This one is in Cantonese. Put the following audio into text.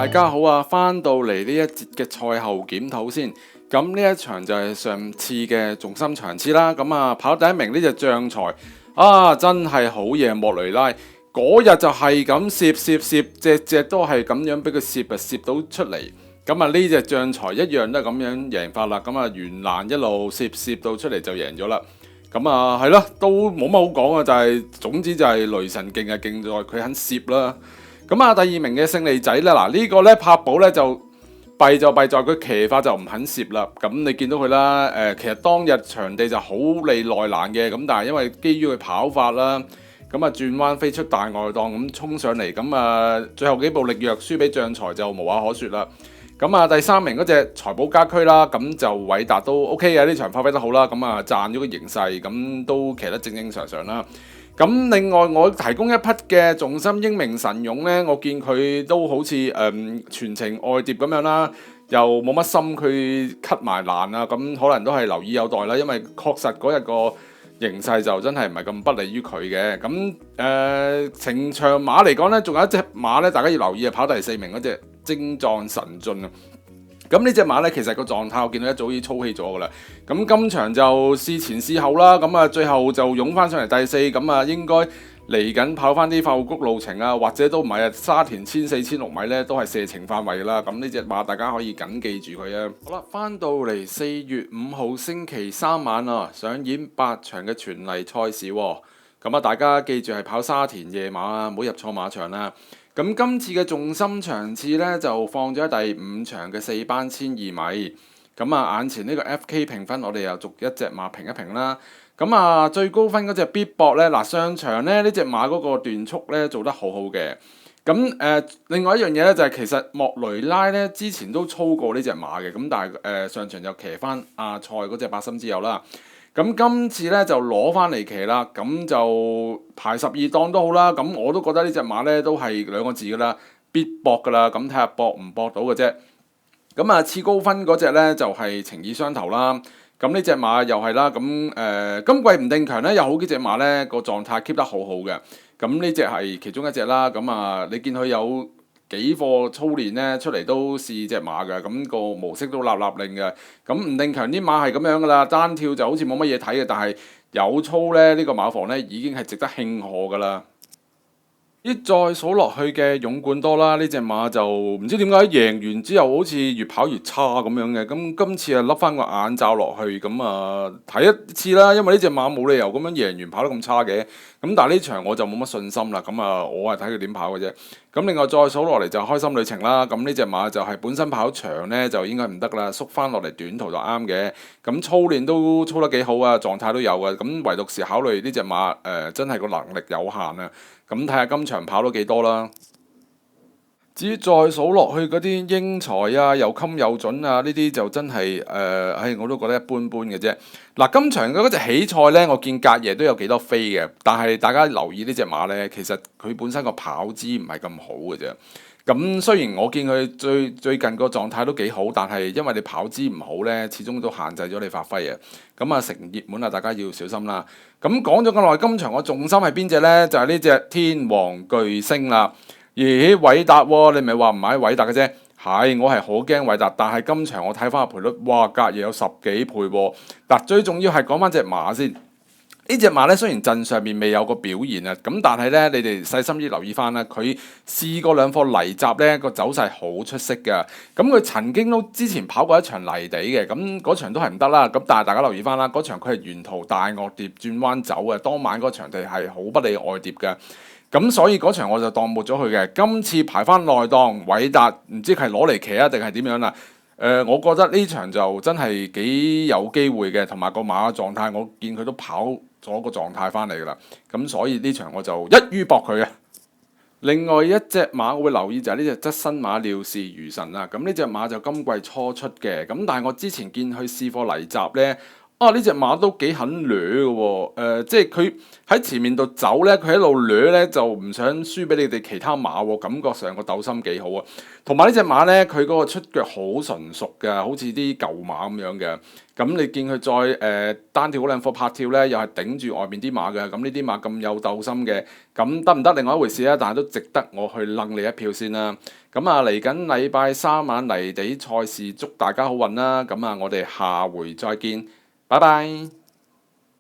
大家好啊！翻到嚟呢一節嘅賽後檢討先，咁呢一場就係上次嘅重心場次啦。咁啊，跑第一名呢隻將才啊，真係好嘢！莫雷拉嗰日就係咁攝，隻都係咁樣俾佢攝到出嚟。咁啊，呢隻將才一樣都係咁樣贏法啦。咁啊，原欄一路攝到出嚟就贏咗啦。咁啊，係咯，都冇乜好講啊，就係總之就係雷神勁勁在佢肯攝啦。咁啊，第二名嘅勝利仔咧，嗱呢個咧柏寶咧就弊在佢騎法就唔肯攝啦。咁你見到佢啦，其實當日場地就好利內欄嘅，咁但係因為基於佢跑法啦，咁啊轉彎飛出大外檔咁衝上嚟，咁啊最後幾步力弱，輸俾將才就無話可説啦。咁啊第三名嗰隻財寶家駒啦，咁就韋達都 OK 嘅，呢場發揮得好啦，咁啊賺咗個形勢，咁都騎得正常啦。咁另外我提供一匹嘅重心英明神勇呢，我見佢都好似全程外碟咁樣啦，又冇乜心佢 cut 埋欄啊，咁可能都係留意有待啦，因為確實嗰日個形勢就真係唔係咁不利於佢嘅。咁程長馬嚟講呢，仲有一隻馬呢，大家要留意啊，跑第四名嗰隻精壯神進啊。咁呢隻馬咧，其實個狀態我見到一早已經操起咗噶啦。咁今場就試前試後啦，咁啊最後就湧翻上嚟第四，咁啊應該嚟緊跑翻啲快活谷路程啊，或者都唔係啊，沙田1400、1600米咧都係射程範圍噶啦。咁呢隻馬大家可以緊記住佢啊。好啦，翻到嚟4月5號星期三晚啊，上演8場嘅全例賽事喎。咁啊，大家記住係跑沙田夜馬啊，唔好入錯馬場啦。咁今次嘅重心場次咧就放咗喺第5場嘅4班1200米。咁啊，眼前呢個 FK 評分我哋又逐一隻馬評一評啦。咁啊，最高分嗰隻必博咧，嗱上場咧呢隻馬嗰個段速咧做得好好嘅。咁另外一樣嘢咧就係其實莫雷拉咧之前都操過呢隻馬嘅，咁但係上場就騎翻阿賽嗰隻百心之友啦。咁今次咧就攞翻嚟騎啦，咁就排12檔都好啦。咁我都覺得呢隻馬咧都係2個字噶啦，必搏噶啦。咁睇下搏唔搏到嘅啫。咁啊，次高分嗰隻咧就係情義相投啦。咁呢隻馬又係啦。咁今季唔定強咧，有好幾隻馬咧個狀態 keep 得好好嘅。咁呢隻係其中一隻啦。咁啊，你見佢有幾課操練咧出嚟都試隻馬嘅，咁個模式都立令嘅。咁唔定強啲馬係咁樣噶啦，單跳就好似冇乜嘢睇嘅，但係有操咧呢個馬房咧已經係值得慶賀噶啦。再數落去嘅勇冠多啦，呢隻馬就唔知點解贏完之後好似越跑越差咁樣嘅，咁今次啊笠翻個眼罩落去，咁啊睇一次啦，因為呢隻馬冇理由咁樣贏完跑得咁差嘅，咁但係呢場我就冇乜信心啦，咁啊我係睇佢點跑嘅啫。咁另外再數落嚟就開心旅程啦，咁呢隻馬就係本身跑長呢就應該唔得啦，縮翻落嚟短途就啱嘅，咁操練都操得幾好啊，狀態都有嘅，咁唯獨是考慮呢隻馬真係個能力有限啊。咁睇下今場跑到幾多啦。至於再數落去嗰啲英才啊，又襟又準啊，呢啲就真係我都覺得一般般嘅啫。嗱，今場嗰隻起賽呢，我見隔夜都有幾多飛嘅，但係大家留意呢隻馬呢，其實佢本身個跑姿唔係咁好嘅啫。咁雖然我見佢最近個狀態都幾好，但係因為你跑姿唔好呢，始終都限制咗你發揮啊。咁啊，成熱門啊，大家要小心啦。咁講咗咁耐，今場我重心係邊隻呢？就係呢隻天王巨星啦。咦，韋達喎，你咪話唔買韋達嘅啫？係，我係好驚韋達，但係今場我睇翻個賠率，哇，隔夜有10幾倍喎。嗱，最重要係講翻隻馬先。呢隻馬咧雖然陣上面未有個表現啊，咁但係咧你哋細心啲留意翻啦，佢試過2課泥閘咧個走勢好出色㗎。咁佢曾經都之前跑過一場泥地嘅，咁嗰場都係唔得啦。咁但係大家留意翻啦，嗰場佢係沿途大惡碟轉彎走嘅，當晚嗰場地係好不利外碟嘅。咁所以嗰場我就當抹咗佢嘅。今次排翻內檔，韋達唔知係攞嚟騎啊定係點樣啦？我覺得呢場就真係幾有機會嘅，同埋個馬嘅狀態，我見佢都跑咗個狀態翻嚟㗎啦。咁所以呢場我就一於搏佢嘅。另外一隻馬我會留意就係呢隻側身馬廖氏如神啦。咁呢隻馬就今季初出嘅，咁但係我之前見佢試課泥閘呢。啊！呢隻馬都幾肯掠嘅喎，即係佢喺前面度走咧，佢喺度掠咧就唔想輸俾你哋其他馬喎，感覺上個鬥心幾好啊！同埋呢隻馬咧，佢嗰個出腳好純熟嘅，好似啲舊馬咁樣嘅。咁你見佢再單跳好兩課拍跳咧，又係頂住外邊啲馬嘅。咁呢啲馬咁有鬥心嘅，咁得唔得另外一回事啦，但係都值得我去掕你一票先啦。咁啊，嚟緊禮拜三晚泥地賽事，祝大家好運啦！咁啊，我哋下回再見。拜拜。